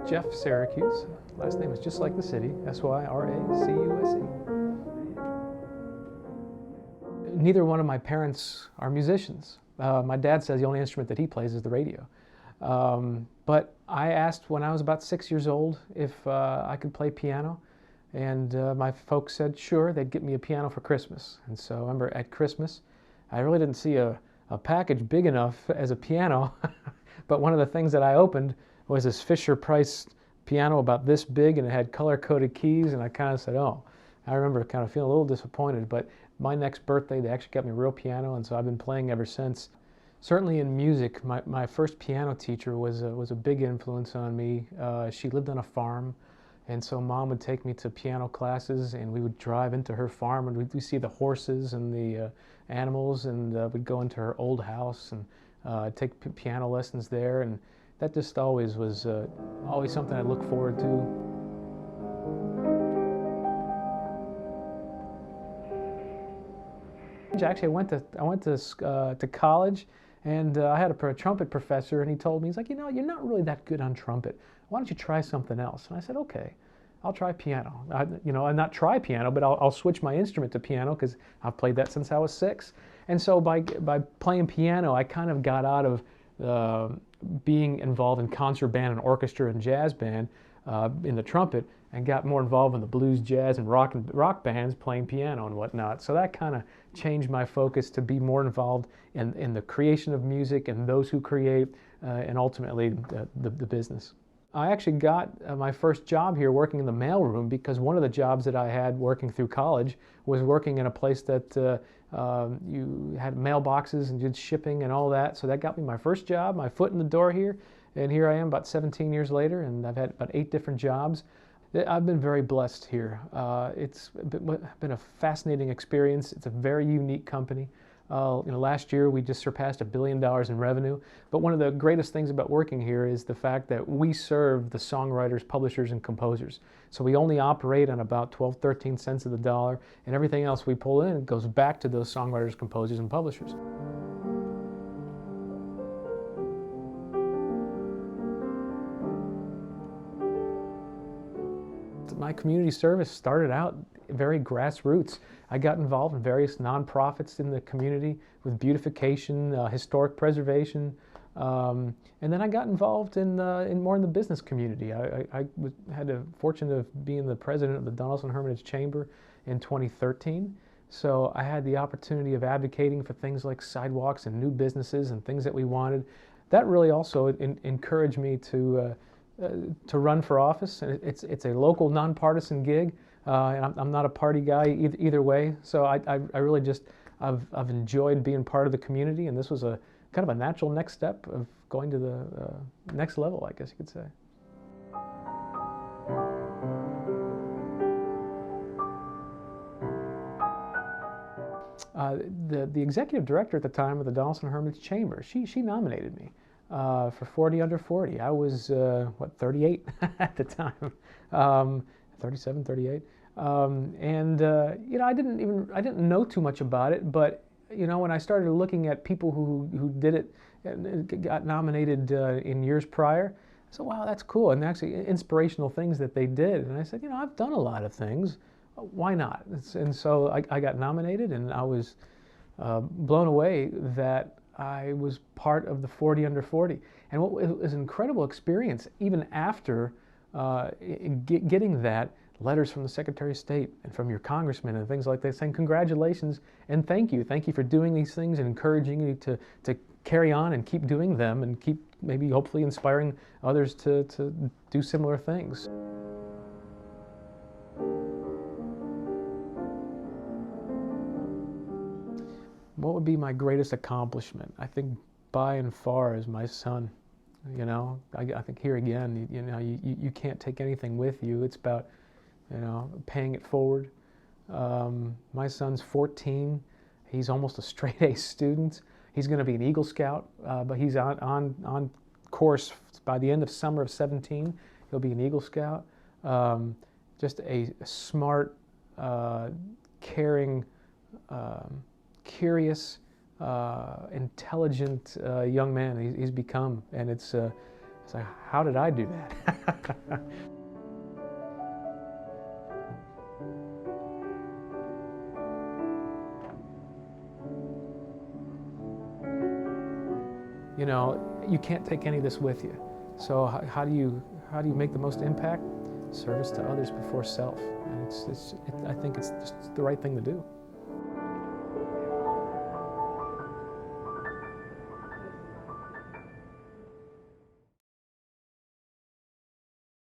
Jeff Syracuse. Last name is just like the city, Syracuse. Neither one of my parents are musicians. My dad says the only instrument that he plays is the radio. But I asked when I was about 6 years old if I could play piano, and my folks said sure, they'd get me a piano for Christmas. And so I remember at Christmas, I really didn't see a package big enough as a piano, but one of the things that I opened was this Fisher-Price piano about this big, and it had color-coded keys, and I kind of said, oh. I remember kind of feeling a little disappointed, but my next birthday, they actually got me a real piano, and so I've been playing ever since. Certainly in music, my first piano teacher was a big influence on me. She lived on a farm, and so Mom would take me to piano classes, and we would drive into her farm, and we'd see the horses and the animals, and we'd go into her old house and take piano lessons there, and that just always was always something I look forward to. Actually, I went to college, and I had a trumpet professor, and he told me, he's like, you know, you're not really that good on trumpet. Why don't you try something else? And I said, okay, I'll try piano. I'll not try piano, but I'll switch my instrument to piano because I've played that since I was 6. And so by playing piano, I kind of got out of being involved in concert band and orchestra and jazz band in the trumpet, and got more involved in the blues, jazz, and rock bands playing piano and whatnot. So that kind of changed my focus to be more involved in the creation of music and those who create, and ultimately the business. I actually got my first job here working in the mailroom because one of the jobs that I had working through college was working in a place that you had mailboxes and did shipping and all that. So that got me my first job, my foot in the door here. And here I am about 17 years later, and I've had about 8 different jobs. I've been very blessed here. It's been a fascinating experience. It's a very unique company. Last year we just surpassed $1 billion in revenue. But one of the greatest things about working here is the fact that we serve the songwriters, publishers, and composers. So we only operate on about 12, 13 cents of the dollar, and everything else we pull in goes back to those songwriters, composers, and publishers. My community service started out very grassroots. I got involved in various nonprofits in the community with beautification, historic preservation, and then I got involved in more in the business community. I had the fortune of being the president of the Donaldson Hermitage Chamber in 2013. So I had the opportunity of advocating for things like sidewalks and new businesses and things that we wanted. That really also encouraged me to run for office, and it's a local nonpartisan gig, and I'm not a party guy either way. So I really just I've enjoyed being part of the community, and this was a kind of a natural next step of going to the next level, I guess you could say. The executive director at the time of the Donaldson Hermitage Chamber, she nominated me for 40 Under 40. I was, 38 at the time, 37, 38. I didn't know too much about it, but, when I started looking at people who did it and got nominated in years prior, I said, wow, that's cool, and actually inspirational things that they did. And I said, I've done a lot of things. Why not? And so I got nominated, and I was blown away that I was part of the 40 Under 40. And what was an incredible experience, even after getting that, letters from the Secretary of State and from your congressman and things like that saying congratulations and thank you for doing these things and encouraging you to carry on and keep doing them and keep maybe hopefully inspiring others to do similar things. What would be my greatest accomplishment? I think by and far is my son. I think here again, you can't take anything with you. It's about, paying it forward. My son's 14. He's almost a straight A student. He's going to be an Eagle Scout, but he's on course by the end of summer of 17. He'll be an Eagle Scout. Just a smart, caring, curious, intelligent young man he's become, and it's So how did I do that? You know, you can't take any of this with you. So how do you make the most impact? Service to others before self. And I think it's just the right thing to do.